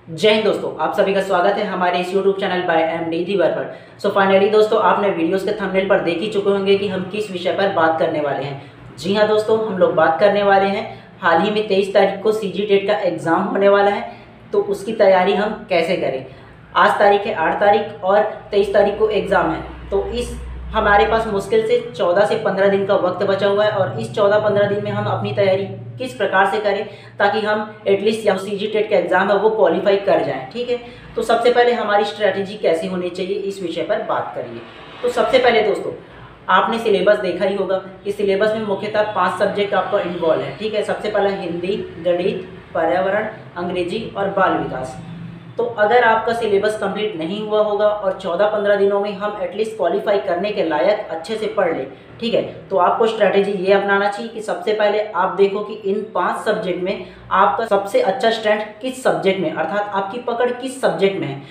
जय हिंद दोस्तों, आप सभी का स्वागत है हमारे इस YouTube चैनल बाय एमडी धीवर पर। सो फाइनली दोस्तों, आपने वीडियोस के थंबनेल पर देख ही चुके होंगे कि हम किस विषय पर बात करने वाले हैं। जी हाँ दोस्तों, हम लोग बात करने वाले हैं हाल ही में 23 तारीख को सीजी टेट का एग्ज़ाम होने वाला है, तो उसकी तैयारी हम कैसे करें। आज तारीख है 8 तारीख और 23 तारीख को एग्ज़ाम है, तो इस हमारे पास मुश्किल से 14 से 15 दिन का वक्त बचा हुआ है और इस 14-15 दिन में हम अपनी तैयारी किस प्रकार से करें ताकि हम एटलीस्ट या सीजी टेट का एग्ज़ाम है वो क्वालिफाई कर जाएं। ठीक है, तो सबसे पहले हमारी स्ट्रैटेजी कैसी होनी चाहिए इस विषय पर बात करिए। तो सबसे पहले दोस्तों, आपने सिलेबस देखा ही होगा कि सिलेबस में मुख्यतः 5 सब्जेक्ट आपका इन्वॉल्व है। ठीक है, सबसे पहला हिंदी, गणित, पर्यावरण, अंग्रेजी और बाल विकास। तो अगर आपका सिलेबस कंप्लीट नहीं हुआ होगा और 14-15 दिनों में हम एटलीस्ट क्वालिफाई करने के लायक अच्छे से पढ़ लें, ठीक है, तो आपको स्ट्रैटेजी ये अपनाना चाहिए कि सबसे पहले आप देखो कि इन 5 सब्जेक्ट में आपका सबसे अच्छा स्ट्रेंथ किस सब्जेक्ट में, अर्थात आपकी पकड़ किस सब्जेक्ट में है।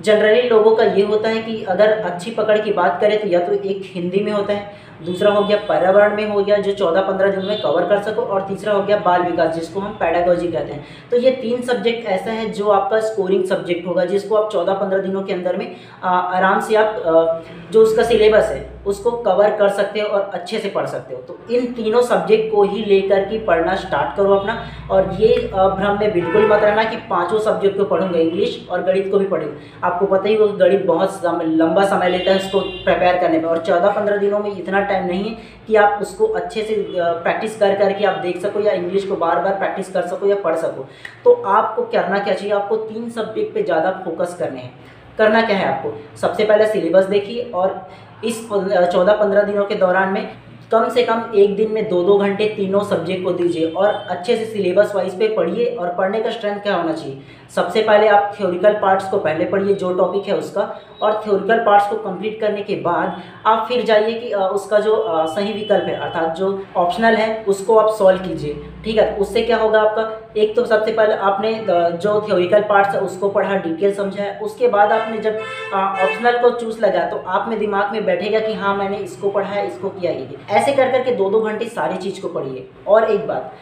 जनरली लोगों का ये होता है कि अगर अच्छी पकड़ की बात करें तो या तो एक हिंदी में होता है, दूसरा हो गया पर्यावरण में हो गया जो 14-15 दिन में कवर कर सको, और तीसरा हो गया बाल विकास जिसको हम पेडागोजी कहते हैं। तो ये 3 सब्जेक्ट ऐसा है जो आपका स्कोरिंग सब्जेक्ट होगा, जिसको आप 14-15 दिनों के अंदर में आराम से आप जो उसका सिलेबस है उसको कवर कर सकते हो और अच्छे से पढ़ सकते हो। तो इन तीनों सब्जेक्ट को ही लेकर के पढ़ना स्टार्ट करो अपना, और ये भ्रम में बिल्कुल मत रहना कि 5 सब्जेक्ट को पढ़ूंगा, इंग्लिश और गणित को भी पढ़ूंगा। आपको पता ही होगा गणित बहुत लंबा समय लेता है उसको प्रिपेयर करने में, और 14-15 दिनों में इतना टाइम नहीं है कि आप उसको अच्छे से प्रैक्टिस कर करके आप देख सको, या इंग्लिश को बार बार प्रैक्टिस कर सको या पढ़ सको। तो आपको करना क्या चाहिए, आपको 3 सब्जेक्ट पे ज़्यादा फोकस करने हैं। करना क्या है आपको, सबसे पहले सिलेबस देखिए और इस 14-15 दिनों के दौरान में कम से कम एक दिन में 2-2 घंटे तीनों सब्जेक्ट को दीजिए और अच्छे से सिलेबस वाइज पे पढ़िए। और पढ़ने का स्ट्रेंथ क्या होना चाहिए, सबसे पहले आप थ्योरिकल पार्ट्स को पहले पढ़िए जो टॉपिक है उसका, और थ्योरिकल पार्ट्स को कंप्लीट करने के बाद आप फिर जाइए कि उसका जो सही विकल्प है अर्थात जो ऑप्शनल है उसको आप सॉल्व कीजिए। ठीक है, उससे क्या होगा आपका, एक तो सबसे पहले आपने जो थ्योरिकल पार्ट्स है उसको पढ़ा, डिटेल समझा है, उसके बाद आपने जब ऑप्शनल को चूज लगा तो आप में दिमाग में बैठेगा कि हाँ मैंने इसको पढ़ा है, इसको किया है। ऐसे कर करके 2-2 घंटे सारी चीज़ को पढ़िए। और एक बात,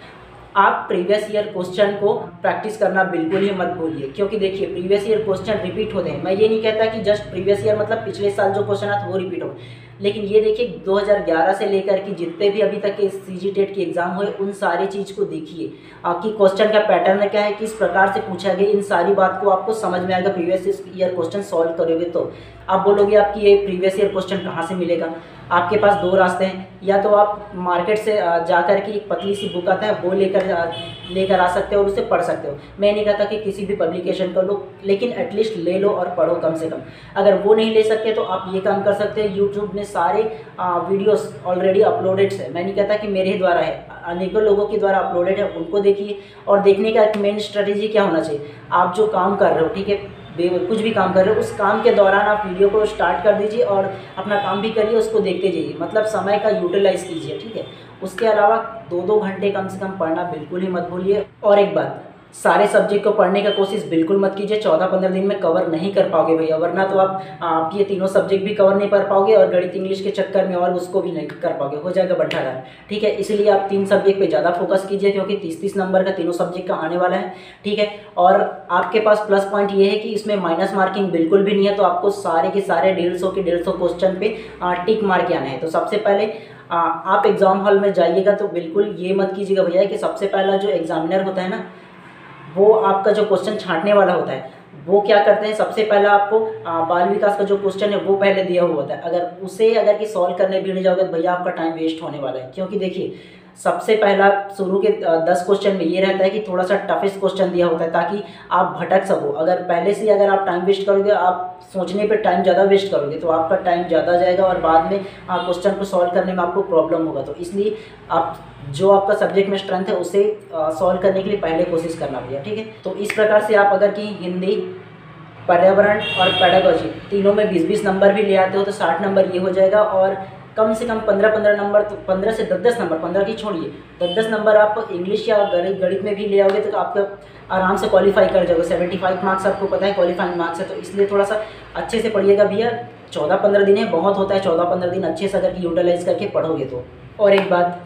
आप प्रीवियस ईयर क्वेश्चन को प्रैक्टिस करना बिल्कुल ही मत भूलिए, क्योंकि देखिए प्रीवियस ईयर क्वेश्चन रिपीट होते हैं। मैं ये नहीं कहता कि जस्ट प्रीवियस ईयर मतलब पिछले साल जो क्वेश्चन आया था वो रिपीट हो, लेकिन ये देखिए 2011 से लेकर के जितने भी अभी तक के सीजी टेट के एग्जाम हुए उन सारी चीज़ को देखिए कि क्वेश्चन का पैटर्न क्या है, किस प्रकार से पूछा गया, इन सारी बात को आपको समझ में आएगा। प्रीवियस ईयर क्वेश्चन सॉल्व करोगे तो आप बोलोगे आपकी ये प्रीवियस ईयर क्वेश्चन कहाँ से मिलेगा। आपके पास 2 रास्ते हैं, या तो आप मार्केट से जाकर के एक पतली सी बुक आता है वो लेकर आ सकते हो और उसे पढ़ सकते हो। मैं नहीं कहता कि किसी भी पब्लिकेशन कर लो, लेकिन एटलीस्ट ले लो और पढ़ो कम से कम। अगर वो नहीं ले सकते तो आप ये काम कर सकते हैं, यूट्यूब में सारे वीडियोस ऑलरेडी अपलोडेड है। मैं नहीं कहता कि मेरे द्वारा है, अनेकों लोगों के द्वारा अपलोडेड है, उनको देखिए। और देखने का एक मेन स्ट्रेटेजी क्या होना चाहिए, आप जो काम कर रहे हो, ठीक है, कुछ भी काम कर रहे हो उस काम के दौरान आप वीडियो को स्टार्ट कर दीजिए और अपना काम भी करिए, उसको देखते जाइए, मतलब समय का यूटिलाइज कीजिए। ठीक है, उसके अलावा 2-2 घंटे कम से कम पढ़ना बिल्कुल ही मत भूलिए। और एक बात, सारे सब्जेक्ट को पढ़ने का कोशिश बिल्कुल मत कीजिए, 14-15 दिन में कवर नहीं कर पाओगे भैया, वरना तो आप ये तीनों सब्जेक्ट भी कवर नहीं कर पाओगे और गणित इंग्लिश के चक्कर में और उसको भी नहीं कर पाओगे, हो जाएगा बंटाधार। ठीक है, इसलिए आप 3 सब्जेक्ट पे ज़्यादा फोकस कीजिए, क्योंकि 30-30 नंबर का तीनों सब्जेक्ट का आने वाला है। ठीक है, और आपके पास प्लस पॉइंट ये है कि इसमें माइनस मार्किंग बिल्कुल भी नहीं है, तो आपको सारे के सारे 150 के 150 क्वेश्चन पे टिक मार के आने हैं। तो सबसे पहले आप एग्ज़ाम हॉल में जाइएगा तो बिल्कुल ये मत कीजिएगा भैया कि सबसे पहला जो एग्जामिनर होता है ना, वो आपका जो क्वेश्चन छांटने वाला होता है वो क्या करते हैं, सबसे पहला आपको बाल विकास का जो क्वेश्चन है वो पहले दिया हुआ होता है। अगर कि सॉल्व करने भी नहीं जाओगे तो भैया आपका टाइम वेस्ट होने वाला है। क्योंकि देखिए सबसे पहला शुरू के 10 क्वेश्चन में ये रहता है कि थोड़ा सा टफेस्ट क्वेश्चन दिया होता है ताकि आप भटक सको। अगर पहले से अगर आप टाइम वेस्ट करोगे, आप सोचने पे टाइम ज़्यादा वेस्ट करोगे तो आपका टाइम ज़्यादा जाएगा और बाद में क्वेश्चन को सॉल्व करने में आपको प्रॉब्लम होगा। तो इसलिए आप जो आपका सब्जेक्ट में स्ट्रेंथ है उसे सॉल्व करने के लिए पहले कोशिश करना भैया। ठीक है, तो इस प्रकार से आप अगर कि हिंदी, पर्यावरण और पेडागोजी तीनों में 20-20 नंबर भी ले आते हो तो 60 नंबर ये हो जाएगा, और कम से कम 15-15 नंबर, तो 15 से 10-10 नंबर, 15 की छोड़िए, 10-10 नंबर आप इंग्लिश या गणित में भी ले आओगे तो आपका आराम से क्वालिफाई कर जाओगे। 75 मार्क्स आपको पता है क्वालिफाइंग मार्क्स है, तो इसलिए थोड़ा सा अच्छे से पढ़िएगा भैया। 14-15 दिन है, बहुत होता है 14-15 दिन अच्छे से अगर यूटिलाइज करके पढ़ोगे तो। और एक बात,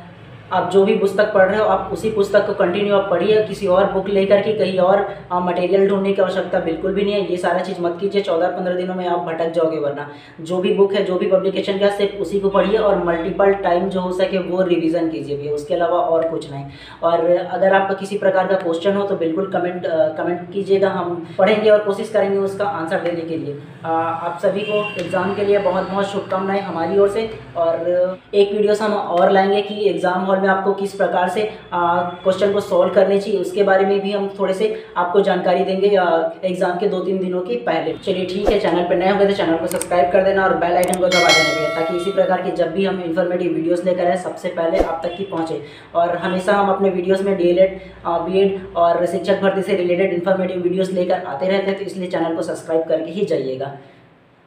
आप जो भी पुस्तक पढ़ रहे हो आप उसी पुस्तक को कंटिन्यू आप पढ़िए, किसी और बुक लेकर के कहीं और मटेरियल ढूंढने की आवश्यकता बिल्कुल भी नहीं है। ये सारा चीज़ मत कीजिए, 14-15 दिनों में आप भटक जाओगे। वरना जो भी बुक है, जो भी पब्लिकेशन का, सिर्फ उसी को पढ़िए और मल्टीपल टाइम जो हो सके वो रिवीजन कीजिए भी, उसके अलावा और कुछ नहीं। और अगर आपका किसी प्रकार का क्वेश्चन हो तो बिल्कुल कमेंट कीजिएगा, हम पढ़ेंगे और कोशिश करेंगे उसका आंसर देने के लिए। आप सभी को एग्ज़ाम के लिए बहुत बहुत शुभकामनाएं हमारी ओर से। और एक वीडियोस हम और लाएंगे कि एग्ज़ाम हॉल में आपको किस प्रकार से क्वेश्चन को सॉल्व करनी चाहिए, उसके बारे में भी हम थोड़े से आपको जानकारी देंगे एग्ज़ाम के 2-3 दिनों के पहले। चलिए ठीक है, चैनल पर नए होंगे तो चैनल को सब्सक्राइब कर देना और बेल आइकन को दबा देना, ताकि इसी प्रकार की जब भी हम इन्फॉर्मेटिव वीडियोस लेकर आए सबसे पहले आप तक की पहुँचे। और हमेशा हम अपने वीडियोस में DLED, BEd और शिक्षक भर्ती से रिलेटेड इन्फॉर्मेटिव वीडियोस लेकर आते रहते हैं, तो इसलिए चैनल को सब्सक्राइब करके ही जाइएगा।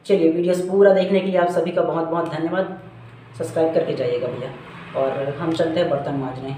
चलिए, वीडियोस पूरा देखने के लिए आप सभी का बहुत बहुत धन्यवाद। सब्सक्राइब करके जाइएगा भैया। और हम चलते हैं बर्तन मांजने।